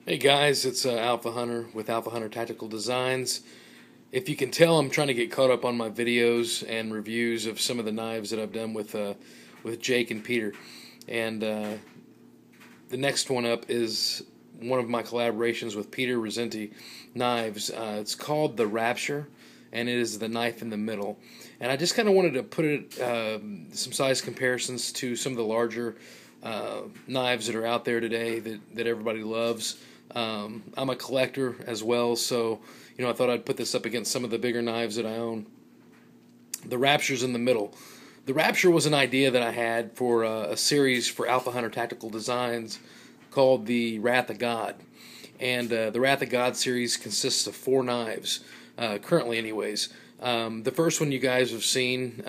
Hey guys, it's Alphahunter with Alphahunter Tactical Designs. If you can tell, I'm trying to get caught up on my videos and reviews of some of the knives that I've done with Jake and Peter. And the next one up is one of my collaborations with Peter Resenti Knives. It's called the Rapture, and it is the knife in the middle. And I just kind of wanted to put it some size comparisons to some of the larger knives that are out there today that everybody loves. I'm a collector as well, so I thought I'd put this up against some of the bigger knives that I own. The Rapture's in the middle. The Rapture was an idea that I had for a series for Alphahunter Tactical Designs called the Wrath of God. And the Wrath of God series consists of 4 knives, currently anyways. The first one you guys have seen,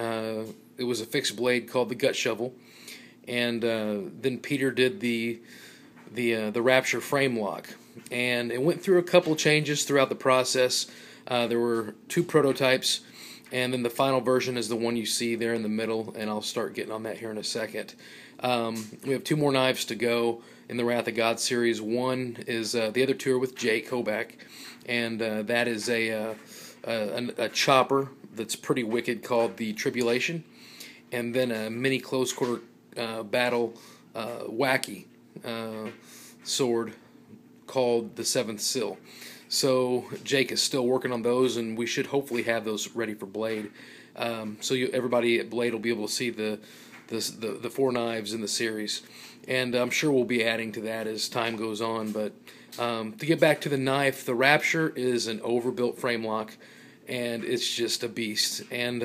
it was a fixed blade called the Gut Shovel. And then Peter did the Rapture Framelock, and it went through a couple changes throughout the process. There were 2 prototypes, and then the final version is the one you see there in the middle, and I'll start getting on that here in a second. We have 2 more knives to go in the Wrath of God series. One is the other 2 are with Jake Hoback, and that is a chopper that's pretty wicked called the Tribulation, and then a mini close quarter battle wacky sword called the 7th Seal. So Jake is still working on those, and we should hopefully have those ready for Blade. So everybody at Blade will be able to see the 4 knives in the series, and I'm sure we'll be adding to that as time goes on. But to get back to the knife, the Rapture is an overbuilt frame lock, and it's just a beast. And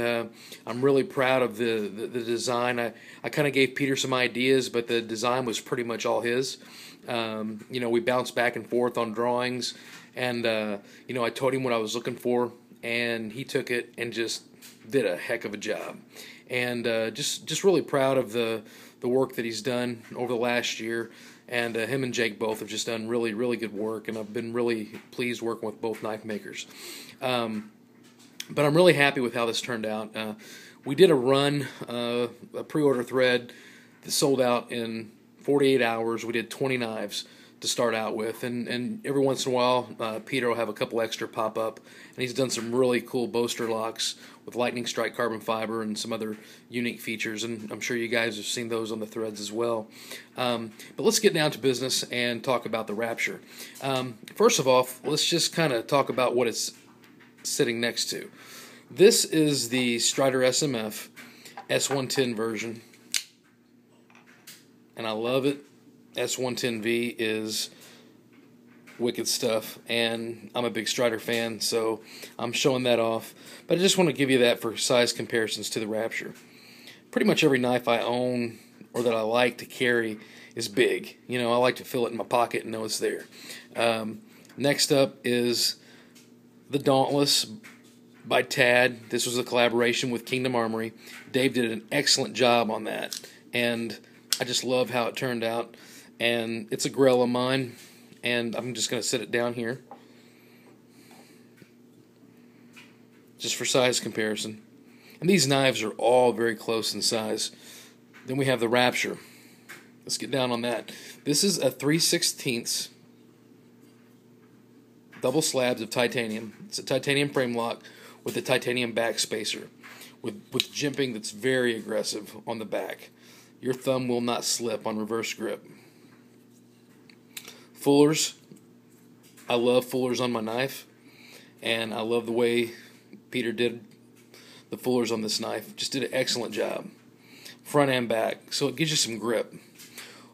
I'm really proud of the design. I kind of gave Peter some ideas, but the design was pretty much all his. We bounced back and forth on drawings, and I told him what I was looking for, and he took it and just did a heck of a job. And just really proud of the work that he's done over the last year. And him and Jake both have just done really, really good work, and I've been really pleased working with both knife makers. But I'm really happy with how this turned out. We did a run, a pre-order thread that sold out in 48 hours. We did 20 knives to start out with, and every once in a while Peter will have a couple extra pop up, and he's done some really cool bolster locks with lightning strike carbon fiber and some other unique features, and I'm sure you guys have seen those on the threads as well. But let's get down to business and talk about the Rapture. First of all, let's just kind of talk about what it's sitting next to. This is the Strider SMF S110 version, and I love it. S110V is wicked stuff, and I'm a big Strider fan, so I'm showing that off. But I just want to give you that for size comparisons to the Rapture. Pretty much every knife I own or that I like to carry is big. I like to feel it in my pocket and know it's there. Next up is the Dauntless by Tad. This was a collaboration with Kingdom Armory. Dave did an excellent job on that, and I just love how it turned out. And it's a grill of mine, and I'm just going to set it down here just for size comparison. And these knives are all very close in size. Then we have the Rapture. Let's get down on that. This is a 3/16 double slabs of titanium. It's a titanium frame lock with a titanium back spacer with jimping that's very aggressive on the back. Your thumb will not slip on reverse grip. Fullers. I love fullers on my knife, and I love the way Peter did the fullers on this knife. Just did an excellent job, front and back, so it gives you some grip.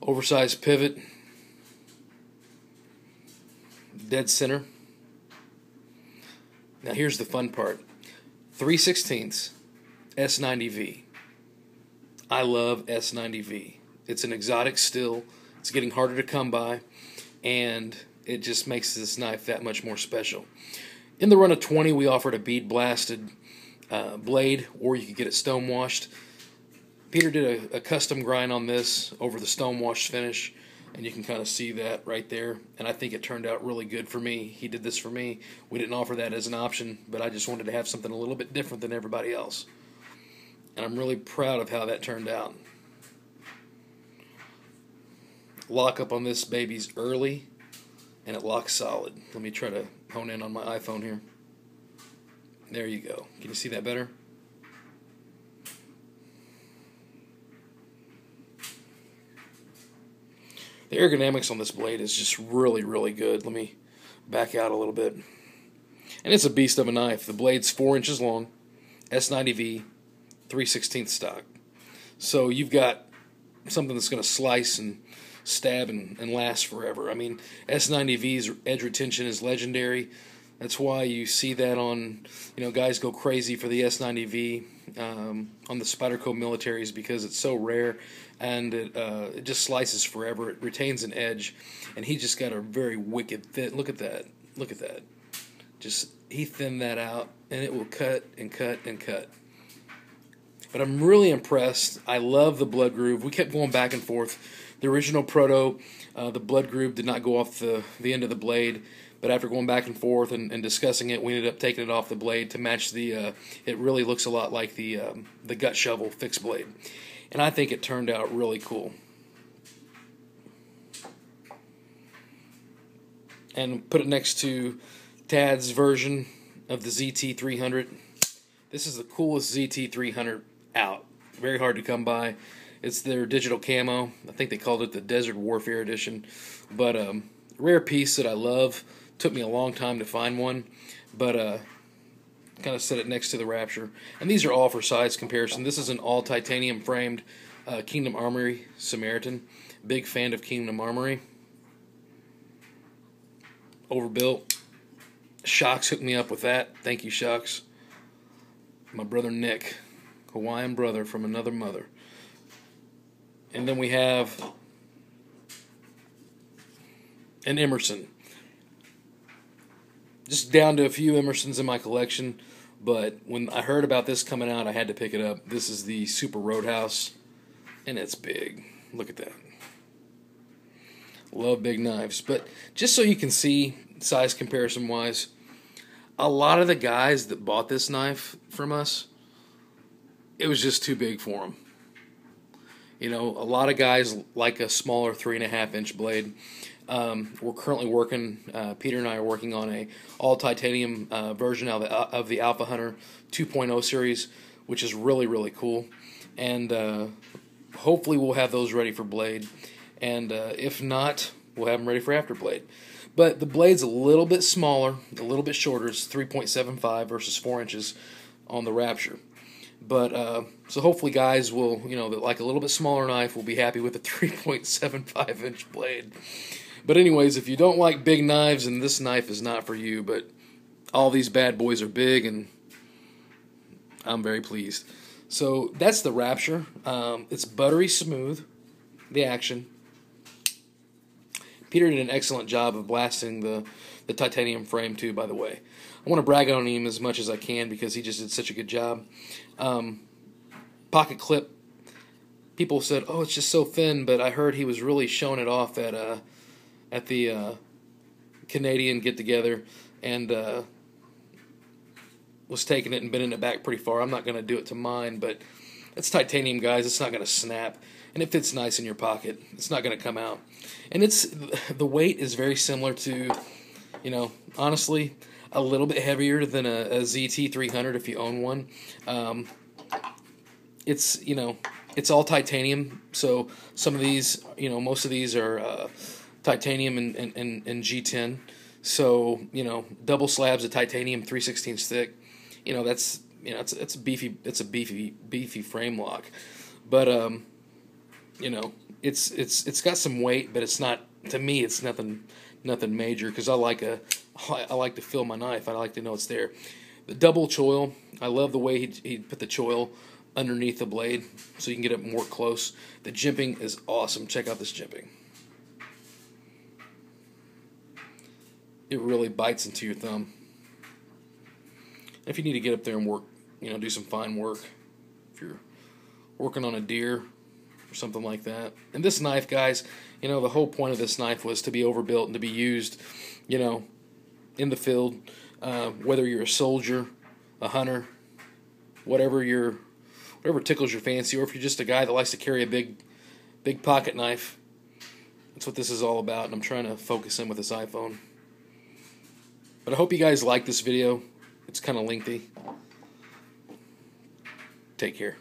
Oversized pivot, dead center. Now here's the fun part. 3/16 S90V. I love S90V. It's an exotic still. It's getting harder to come by, and it just makes this knife that much more special. In the run of 20, we offered a bead blasted blade, or you could get it stone washed. Peter did a custom grind on this over the stone wash finish, and you can kind of see that right there, and I think it turned out really good for me. He did this for me. We didn't offer that as an option, but I just wanted to have something a little bit different than everybody else, and I'm really proud of how that turned out. Lock up on this baby's early, and it locks solid. Let me try to hone in on my iPhone here. There you go. Can you see that better? The ergonomics on this blade is just really, really good. Let me back out a little bit. And it's a beast of a knife. The blade's 4 inches long, S90V, 3/16 stock. So you've got something that's going to slice and stab and last forever. I mean, S90V's edge retention is legendary. That's why you see that on, guys go crazy for the S90V on the Spyderco militaries, because it's so rare and it just slices forever. It retains an edge, and he just got a very wicked thin. Look at that. Look at that. Just he thinned that out, and it will cut and cut and cut. But I'm really impressed. I love the blood groove. We kept going back and forth. The original proto, the blood groove did not go off the end of the blade. But after going back and forth and discussing it, we ended up taking it off the blade to match the. It really looks a lot like the gut shovel fixed blade, and I think it turned out really cool. And put it next to Tad's version of the ZT300. This is the coolest ZT300 out. Very hard to come by. It's their digital camo. I think they called it the Desert Warfare Edition, but rare piece that I love. Took me a long time to find one, but kind of set it next to the Rapture. And these are all for size comparison. This is an all titanium framed Kingdom Armory Samaritan. Big fan of Kingdom Armory. Overbuilt. Shocks hooked me up with that. Thank you, Shocks. My brother Nick, Hawaiian brother from another mother. And then we have an Emerson. Just down to a few Emersons in my collection, but when I heard about this coming out, I had to pick it up. This is the Super Roadhouse, and it's big. Look at that. Love big knives. But just so you can see, size comparison-wise, a lot of the guys that bought this knife from us, it was just too big for them. A lot of guys like a smaller 3.5-inch blade. We're currently working, Peter and I are working on a all-titanium version of the Alphahunter 2.0 series, which is really, really cool. And hopefully we'll have those ready for blade. And if not, we'll have them ready for after blade. But the blade's a little bit smaller, a little bit shorter. It's 3.75 versus 4 inches on the Rapture. But so hopefully guys will, that like a little bit smaller knife will be happy with a 3.75-inch blade. But anyways, if you don't like big knives, then this knife is not for you. But all these bad boys are big, and I'm very pleased. So that's the Rapture. It's buttery smooth, the action. Peter did an excellent job of blasting the titanium frame too, by the way. I want to brag on him as much as I can because he just did such a good job. Pocket clip. People said, oh, it's just so thin, but I heard he was really showing it off at the Canadian get-together, and was taking it and bending it back pretty far. I'm not going to do it to mine, but it's titanium, guys. It's not going to snap, and it fits nice in your pocket. It's not going to come out. And the weight is very similar to, honestly, a little bit heavier than a ZT300 if you own one. It's all titanium, so some of these, most of these are titanium and G10. So, double slabs of titanium 3/16 thick. It's a beefy frame lock. But it's got some weight, but it's not, to me, it's nothing major, because I like to feel my knife. I like to know it's there. The double choil, I love the way he put the choil underneath the blade so you can get up more close. The jimping is awesome. Check out this jimping. It really bites into your thumb. If you need to get up there and work, do some fine work, if you're working on a deer or something like that. And this knife, guys, the whole point of this knife was to be overbuilt and to be used, in the field, whether you're a soldier, a hunter, whatever tickles your fancy, or if you're just a guy that likes to carry a big pocket knife. That's what this is all about, and I'm trying to focus in with this iPhone. But I hope you guys like this video. It's kind of lengthy. Take care.